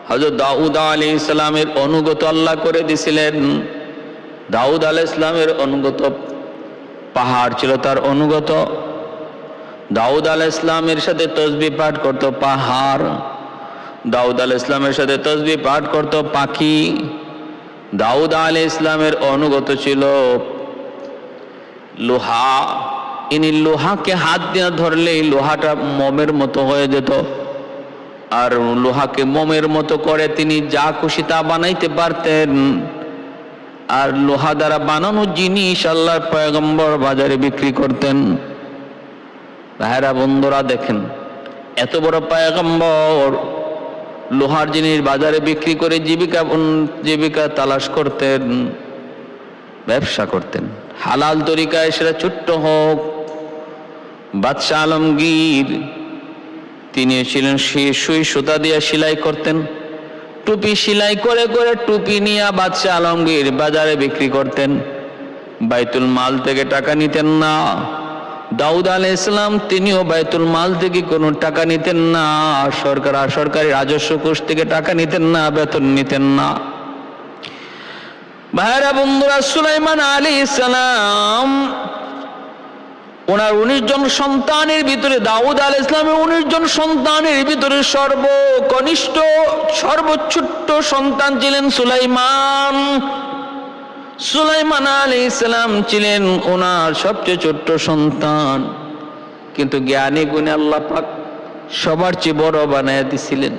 হযরত দাউদ আলাইহিস সালামের অনুগত আল্লাহ করে দিছিলেন। দাউদ আলাইহিস সালামের অনুগত পাহাড় ছিল, তার অনুগত। দাউদ আলাইহিস সালামের সাথে তাসবিহ পাঠ করত পাহাড়, দাউদ আলাইহিস সালামের সাথে তাসবিহ পাঠ করত পাখি। দাউদ আলাইহিস সালামের অনুগত ছিল লোহা, ইনি লোহাকে হাত দিয়ে ধরলেই লোহাটা মোমের মতো হয়ে যেত, আর লোহাকে মোমের মতো করে তিনি যা খুশি তা বানাইতে পারতেন। আর লোহা দ্বারা বানানো জিনিস আল্লাহর পয়গম্বর বাজারে বিক্রি করতেন। ভাইরা বন্ধুরা দেখেন, এত বড় পয়গম্বর লোহার জিনিস বাজারে বিক্রি করে জীবিকা তালাশ করতেন, ব্যবসা করতেন হালাল তরিকায়, সেটা ছোট্ট হোক। বাদশাহ আলমগীর তিনি ছিলেন সুই সুতা দিয়ে সেলাই করতেন, টুপি সেলাই করে করে টুপি নিয়ে বাদশাহ আলমগীর বাজারে বিক্রি করতেন। বাইতুল মাল থেকে টাকা নিতেন না। দাউদ আলাইহিস সালাম তিনিও বাইতুল মাল থেকে কোনো টাকা নিতেন না, সরকারি রাজস্ব কোষ থেকে টাকা নিতেন না, বেতন নিতেন না। ভাইরা বন্ধুরা, সুলাইমান আলাইহিস সালাম ওনার 19 জন সন্তানের ভিতরে, দাউদ আলাইহিস সালামের 19 জন সন্তানের ভিতরে সর্বকনিষ্ঠ সর্বছোট্ট সন্তান ছিলেন সুলাইমান। সুলাইমান আলাইহিস সালাম ছিলেন ওনার সবচেয়ে ছোট্ট সন্তান, কিন্তু জ্ঞানী গুণে আল্লাহ পাক সবার চেয়ে বড় বানায় দিছিলেন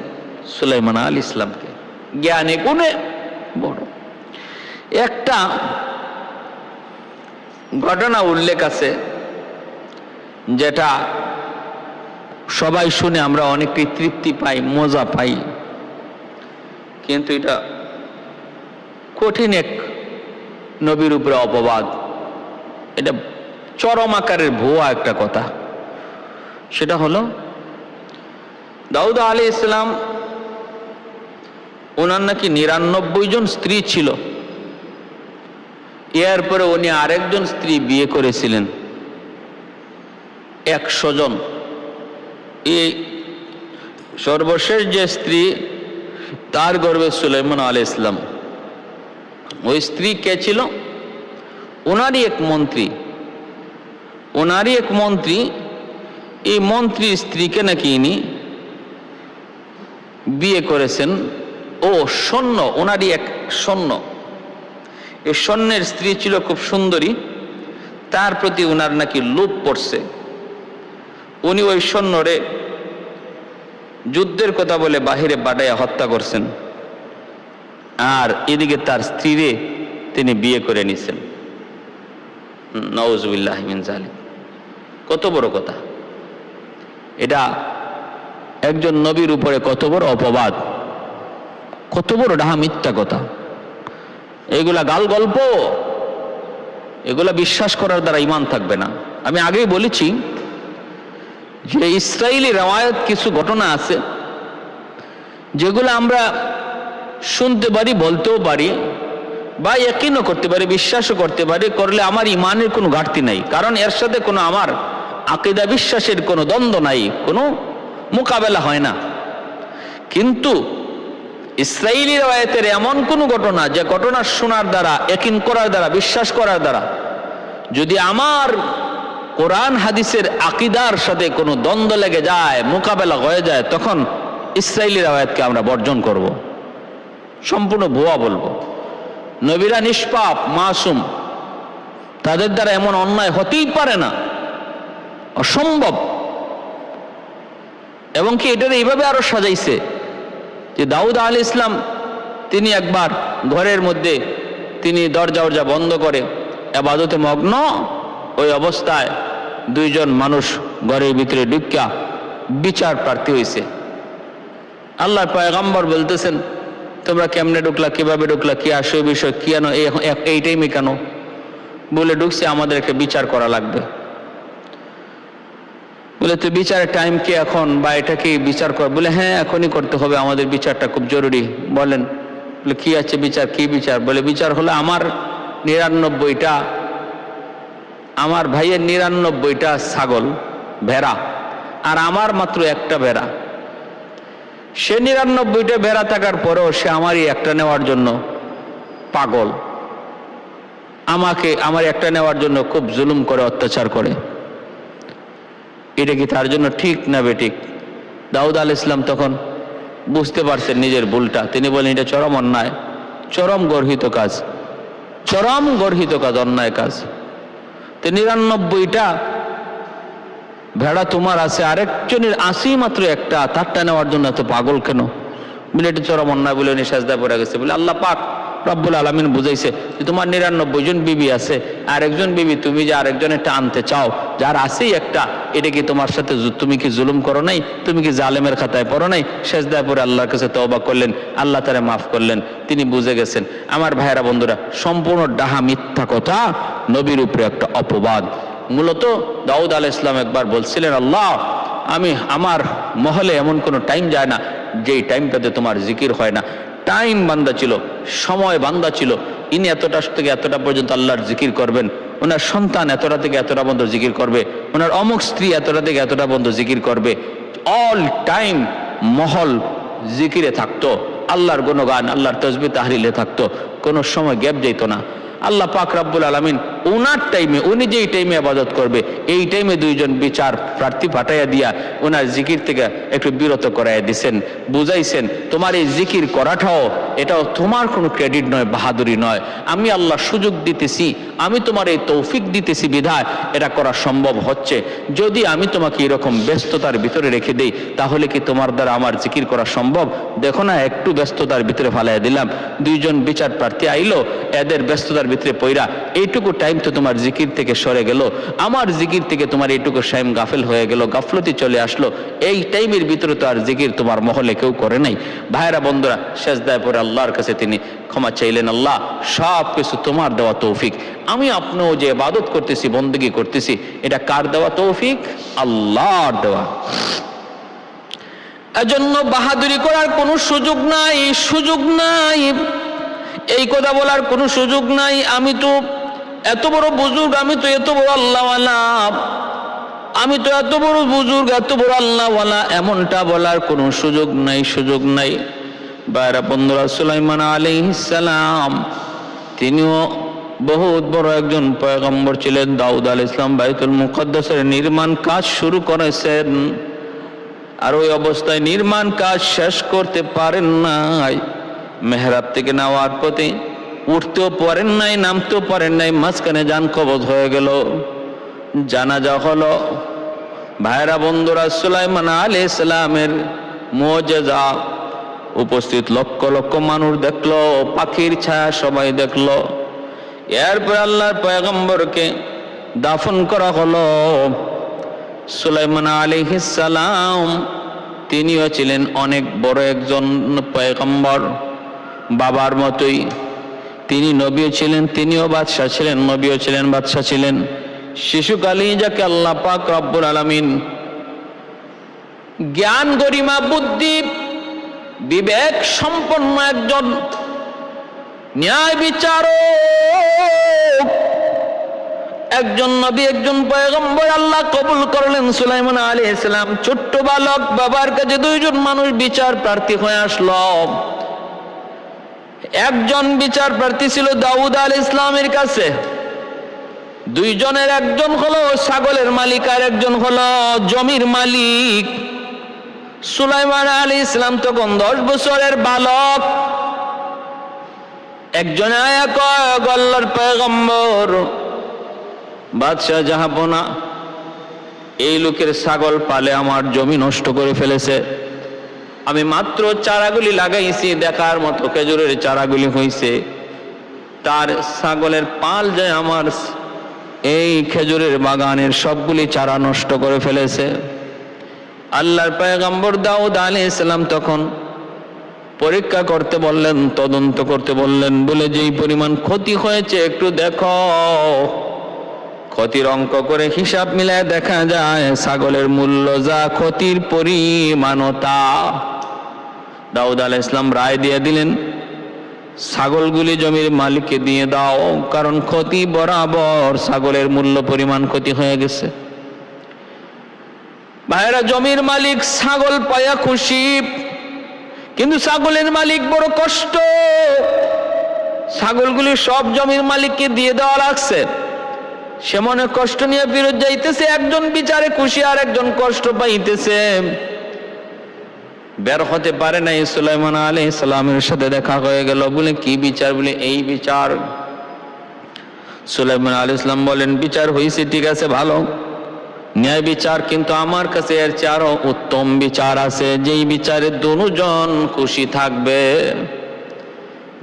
সুলাইমান আলাইহিস সালামকে, জ্ঞানী গুণে বড়। একটা ঘটনা উল্লেখ আছে যেটা সবাই শুনে আমরা অনেকটাই তৃপ্তি পাই, মজা পাই, কিন্তু এটা কঠিন এক নবীর উপরে অপবাদ, এটা চরম আকারের ভুয়া একটা কথা। সেটা হলো দাউদ আলাইহিস সালাম ওনার নাকি 99 জন স্ত্রী ছিল, এরপরে উনি আরেকজন স্ত্রী বিয়ে করেছিলেন 100 জন। এই সর্বশেষ যে স্ত্রী, তার গর্ভে সুলাইমান আলাইহিস সালাম। ওই স্ত্রী কে ছিল? ওনারই এক মন্ত্রী। এই মন্ত্রীর স্ত্রীকে নাকি ইনি বিয়ে করেছেন। ও সৈন্য, ওনারই এক সৈন্য। এই সৈন্যের স্ত্রী ছিল খুব সুন্দরী, তার প্রতি ওনার নাকি লোভ পড়ছে। উনি ওই সৈন্যরে যুদ্ধের কথা বলে বাহিরে পাঠাইয়া হত্যা করছেন, আর এদিকে তার স্ত্রীরে তিনি বিয়ে করে নিছেন। নাউজুবিল্লাহি মিন যালিক। কত বড় কথা এটা! একজন নবীর উপরে কত বড় অপবাদ, কত বড় ডাহা মিথ্যা কথা। এগুলা গাল গল্প, এগুলা বিশ্বাস করার দ্বারা ঈমান থাকবে না। আমি আগেই বলেছি যে ইসরাইলি রওয়ায়াত কিছু ঘটনা আছে যেগুলো আমরা শুনতে পারি, বলতেও পারি, বা ইয়াকিনও করতে পারি, বিশ্বাসও করতে পারি, করলে আমার ঈমানের কোনো ঘাটতি নাই, কারণ এর সাথে কোনো আমার আকীদা বিশ্বাসের কোনো দ্বন্দ্ব নাই, কোনো মোকাবেলা হয় না। কিন্তু ইসরাইলি রওয়ায়াতের এমন কোনো ঘটনা, যে ঘটনা শোনার দ্বারা, ইয়াকিন করার দ্বারা, বিশ্বাস করার দ্বারা যদি আমার কোরআন হাদিসের আকীদার সাথে কোনো দ্বন্দ্ব লেগে যায়, মোকাবেলা হয়ে যায়, তখন ইসরাইলি রওয়ায়াতকে আমরা বর্জন করব, সম্পূর্ণ ভুয়া বলবো। নবীরা নিষ্পাপ, মাসুম, তাদের দ্বারা এমন অন্যায় হতেই পারে না, অসম্ভব। এবং কি এটার এইভাবে আরো সাজাইছে যে দাউদ আলাইহিস সালাম তিনি একবার ঘরের মধ্যে তিনি দরজা বন্ধ করে ইবাদতে মগ্ন, ওই অবস্থায় 2 জন মানুষ ঘরের ভিতরে ঢুকিয়া বিচার প্রার্থী হয়েছে। আল্লাহর পয়গম্বর বলতেছেন, তোমরা কেমনে ঢুকলা, কিভাবে ঢুকলা, কি আসে বিষয়, কি আনো, এই টাইমে কেন? বলে ঢুকছে, আমাদের একটা বিচার করা লাগবে। বলে তো বিচারের টাইম কি এখন, বা এটা কি বিচার কর? বলে হ্যাঁ, এখনই করতে হবে, আমাদের বিচারটা খুব জরুরি। বলেন। বলে কি আছে বিচার? কি বিচার? বলে বিচার হলো আমার 99টা, আমার ভাইয়ের 99টা ছাগল, ভেড়া, আর আমার মাত্র একটা ভেড়া। সে 99টা ভেড়া থাকার পরেও সে আমারই একটা নেওয়ার জন্য পাগল, আমার একটা নেওয়ার জন্য খুব জুলুম করে, অত্যাচার করে। এটা কি তার জন্য ঠিক না বেঠিক? দাউদ আলাইহিস সালাম তখন বুঝতে পারছেন নিজের ভুলটা। তিনি বলেন, এটা চরম অন্যায়, চরম গর্হিত কাজ, অন্যায় কাজ। তো 99টা ভেড়া তোমার আছে, আরেকজনের আসেই মাত্র একটা, তারটা নেওয়ার জন্য এত পাগল কেন? বলে এটা চরম অন্যায় বলে উনি সেজদায় পড়ে গেছে। বলে আল্লাহ পাক রব্বুল আলামিন বুঝাইছে যে তোমার 99 জন বিবি আছে, আরেকজন বিবি তুমি যে আরেকজনেরটা আনতে চাও, যার আছেই একটা, এটা কি তোমার সাথে তুমি কি জুলুম করো নাই? তুমি কি জালেমের খাতায় পড়ো নাই? সেজদায় পড়ে আল্লাহর কাছে তওবা করলেন, আল্লাহ তারে মাফ করলেন, তিনি বুঝে গেছেন। আমার ভাইয়েরা বন্ধুরা, সম্পূর্ণ ডাহা মিথ্যা কথা, নবীর উপরে একটা অপবাদ। মূলত দাউদ আলাইহিস সালাম একবার বলছিলেন, আল্লাহ আমি আমার মহলে এমন কোনো টাইম যায় না যেই টাইমটাতে তোমার জিকির হয় না। টাইম বান্দা ছিল, সময় বান্দা ছিল। ইনি এতটা থেকে এতটা পর্যন্ত আল্লাহর জিকির করবেন, ওনার সন্তান এতটা থেকে এতটা পর্যন্ত জিকির করবে, ওনার অমুক স্ত্রী এতটা থেকে এতটা পর্যন্ত জিকির করবে। অল টাইম মহল জিকিরে থাকতো, আল্লাহর গুণগান, আল্লাহর তাসবিহ তাহলিলে থাকতো, কোনো সময় গ্যাপ যেত না। আল্লাহ পাক রব্বুল আলামিন ওনার টাইমে, উনি যেই টাইমে ইবাদত করবে, এই টাইমে দুইজন বিচার প্রার্থী পাঠাইয়া দিয়া ওনার জিকির থেকে একটু বিরত করাইয়া দিছেন, বুঝাইছেন তোমার এই জিকির করাটাও এটাও তোমার কোনো ক্রেডিট নয়, বাহাদুরি নয়, আমি আল্লাহ সুযোগ দিতেছি, আমি তোমার এই তৌফিক দিতেছি বিধায় এটা করা সম্ভব হচ্ছে। যদি আমি তোমাকে এরকম ব্যস্ততার ভিতরে রেখে দেই তাহলে কি তোমার দ্বারা আমার জিকির করা সম্ভব? দেখো না, একটু ব্যস্ততার ভিতরে ফালাইয়া দিলাম, দুইজন বিচার প্রার্থী আইলো, এদের ব্যস্ততার ভিতরে পইরা এইটুকু টাইম তো তোমার জিকির থেকে সরে গেল, আমার জিকির থেকে তোমার এইটুকু টাইম গাফেল হয়ে গেল, গাফলতি চলে আসলো, এই টাইমের ভিতরে তো আর জিকির তোমার মহলে কেউ করে নাই। ভাইরা বন্ধুরা, সেজদায় পড়ে আল্লাহর কাছে তিনি ক্ষমা চাইলেন, আল্লাহ সব কিছু তোমার দেওয়া তৌফিক, আমি আপনিও যে ইবাদত করতেছি, বন্দেগী করতেছি, এটা কার দেওয়া তৌফিক? আল্লাহর দেওয়া। এজন্য বাহাদুরি করার কোনো সুযোগ নাই, সুযোগ নাই, এই কথা বলার কোনো সুযোগ নাই, আমি তো এত বড় বুজুর্গ, আমি তো এত বড় আল্লাহওয়ালা, আমি তো এত বড় বুজুর্গ, এত বড় আল্লাহওয়ালা, এমনটা বলার কোনো সুযোগ নাই, সুযোগ নাই। বাইরা বন্ধুরা, সুলাইমান আলাইহিস সালাম তিনিও বহুত বড় একজন পয়গম্বর ছিলেন। দাউদ আলাইহিস সালাম বাইতুল মুকদ্দাসের নির্মাণ কাজ শুরু করেছেন, আর ওই অবস্থায় নির্মাণ কাজ শেষ করতে পারেন নাই। মেহরাব থেকে নেওয়ার পথে উঠতেও পারেন নাই, নামতেও পারেন নাই, মাঝখানে জান কবজ হয়ে গেল, জানাজা হলো। ভাইরা বন্ধুরা, সুলাইমান আলাইহিস সালামের মুজিজা উপস্থিত লক্ষ লক্ষ মানুষ দেখলো, পাখির ছায়া সবাই দেখলো। এরপর আল্লাহর পয়গম্বরকে দাফন করা হলো। সুলাইমান আলাইহিস সালাম তিনিও ছিলেন অনেক বড় একজন পয়গম্বর, বাবার মতোই তিনি নবীও ছিলেন, তিনিও বাদশা ছিলেন, নবীও ছিলেন, বাদশা ছিলেন। শিশুকালেই যাকে আল্লাহ পাক রব্বুল আলামিন জ্ঞান, গরিমা, বুদ্ধি, বিবেক সম্পন্ন একজন ন্যায় বিচারক, একজন নবী, একজন পয়গম্বর আল্লাহ কবুল করলেন। সুলাইমান আলাইহিস সালাম ছোট্ট বালক, বাবার কাছে দুইজন মানুষ বিচার প্রার্থী হয়ে আসলো। একজন বিচার প্রার্থী ছিল দাউদ আলাইহিস সালামের কাছে, দুইজনের একজন হলো ছাগলের মালিক আর একজন হলো জমির মালিক। সুলাইমান আলাইহিস সালাম তখন 10 বছরের বালক। একজন আয়া কয়, আল্লাহর পয়গম্বর, বাদশাহ জাহাপনা, এই লোকের ছাগল পালে আমার জমি নষ্ট করে ফেলেছে, আমি মাত্র চারাগুলি লাগাইছি, দেখার মতো খেজুরের চারাগুলি হয়েছে, তার ছাগলের পাল যায় আমার এই খেজুরের বাগানের সবগুলি চারা নষ্ট করে ফেলেছে। আল্লাহর পয়গম্বর দাউদ আলাইহিস সালাম তখন পরীক্ষা করতে বললেন, তদন্ত করতে বললেন, বলে যেই পরিমাণ ক্ষতি হয়েছে একটু দেখো। ক্ষতির অঙ্ক করে হিসাব মিলায় দেখা যায় ছাগলের মূল্য যা, ক্ষতির পরিমাণও তা। দাউদ আলাইহিস সালাম রায় দিয়ে দিলেন, ছাগলগুলি জমির মালিককে দিয়ে দাও, কারণ ক্ষতি বরাবর ছাগলের মূল্য পরিমাণ ক্ষতি হয়ে গেছে। ভাইরা, জমির মালিক ছাগল পায়া খুশি, কিন্তু ছাগলের মালিক বড় কষ্ট। ছাগলগুলি সব জমির মালিককে দিয়ে দেওয়া লাগছে, সে মনে কষ্ট নিয়ে ফিরত যাইতেছে। একজন বিচারে খুশি আর একজন কষ্ট পাইতেছে, বের হতে পারে নাই। সুলাইমান আলাইহিস সালামের সাথে দেখা হয়ে গেল, বলে কি বিচার? বলে এই বিচার। সুলাইমান আলাইহিস সালাম বলেন, বিচার হয়েছে, ঠিক আছে, ভালো, ন্যায় বিচার, কিন্তু আমার কাছে এর চেয়ে আরো উত্তম বিচার আছে, যেই বিচারে দুজন খুশি থাকবে।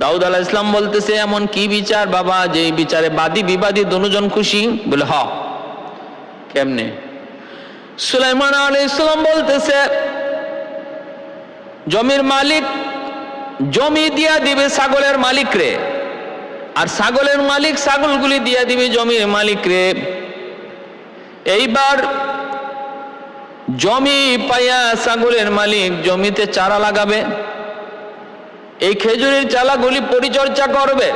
দাউদ আলাইহিস সালাম বলতেছে, এমন কি বিচার বাবা যেই বিচারে বাদী বিবাদী দুজন খুশি? বলে হ। কেমনে? সুলাইমান আলাইহিস সালাম বলতেছে, জমির মালিক জমি দিয়া দিবে ছাগলের মালিক রে, আর ছাগলের মালিক ছাগলগুলি দিয়া দিবে জমির মালিক রে। এইবার জমি পাইয়া ছাগলের মালিক জমিতে চারা লাগাবে, এই খেজুরের চারাগুলি পরিচর্যা করবে।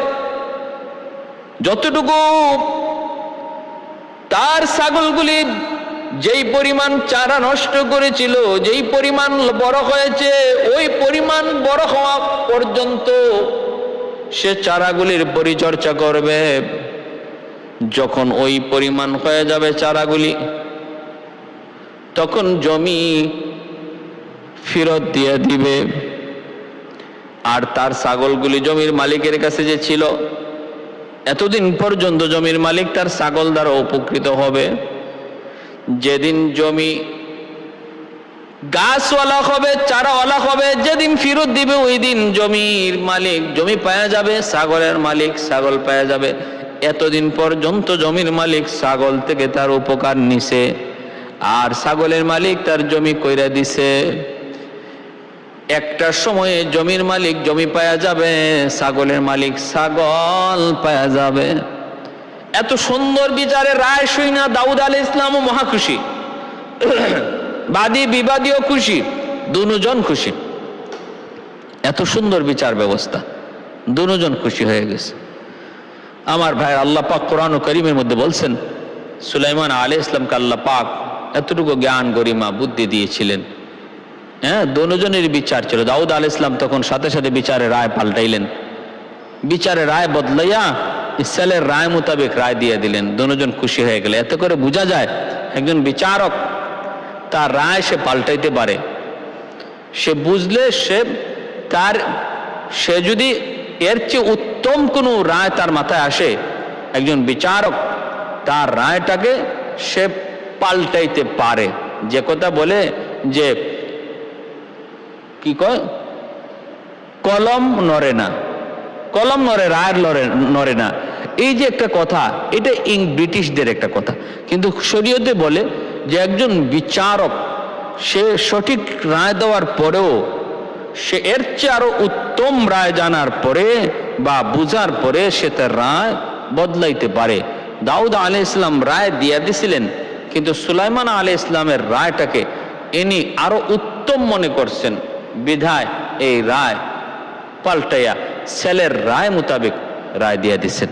যতটুকু তার ছাগলগুলি যেই পরিমাণ চারা নষ্ট করেছিল, যেই পরিমাণ বড় হয়েছে, ওই পরিমাণ বড় হওয়া পর্যন্ত সে চারাগুলির পরিচর্যা করবে। যখন ওই পরিমাণ হয়ে যাবে চারাগুলি, তখন জমি ফেরত দিয়ে দিবে। আর তার ছাগলগুলি জমির মালিকের কাছে যে ছিল, এতদিন পর্যন্ত জমির মালিক তার ছাগল দ্বারা উপকৃত হবে। যেদিন জমি গাছওয়ালা হবে, চারাওয়ালা হবে, যেদিন ফেরত দিবে, ওই দিন জমির মালিক জমি পাওয়া যাবে, ছাগলের মালিক ছাগল পাওয়া যাবে। এতদিন পর্যন্ত জমির মালিক ছাগল থেকে তার উপকার নিছে, আর ছাগলের মালিক তার জমি কইরা দিছে। একটা সময়ে জমির মালিক জমি পাওয়া যাবে, ছাগলের মালিক ছাগল পাওয়া যাবে। এত সুন্দর বিচারের রায় শুইনা দাউদ আলাইহিস সালামও মহা খুশি, বাদী বিবাদীও খুশি, দুজন খুশি। এত সুন্দর বিচার ব্যবস্থা, দুজন খুশি হয়ে গেছে। আমার ভাই, আল্লাহ পাক কোরআন ও কারীমের মধ্যে বলছেন, সুলাইমান আলাইহিস সালামকে আল্লাহ পাক এতটুকু জ্ঞান গরিমা বুদ্ধি দিয়েছিলেন। হ্যাঁ, দুজনের বিচার ছিল। দাউদ আলাইহিস সালাম তখন সাথে সাথে বিচারের রায় পাল্টাইলেন, বিচারের রায় বদলাইয়া ইসরায়েলের রায় মোতাবেক রায় দিয়ে দিলেন। দুজন খুশি হয়ে গেলে। এতে করে বোঝা যায় একজন বিচারক তার রায় সে পাল্টাইতে পারে। সে বুঝলে সে যদি এর চেয়ে উত্তম কোনো রায় তার মাথায় আসে, একজন বিচারক তার রায়টাকে সে পাল্টাইতে পারে। যে কথা বলে যে কি কয়, কলম নড়ে না, কলম নড়ে, রায় নড়ে না, এই যে একটা কথা, এটা ব্রিটিশদের একটা কথা। কিন্তু শরীয়তে বলে যে একজন বিচারক সে সঠিক রায় দেওয়ার পরেও সে এর চেয়ে আরো উত্তম রায় জানার পরে বা বুঝার পরে সে তার রায় বদলাইতে পারে। দাউদ আলাইহিস সালাম রায় দিয়ে দিছিলেন, কিন্তু সুলাইমান আলাইহিস সালামের রায়টাকে ইনি আরো উত্তম মনে করছেন, বিধায় এই রায় পাল্টাইয়া ছেলের রায় মোতাবেক রায় দিয়ে দিচ্ছেন।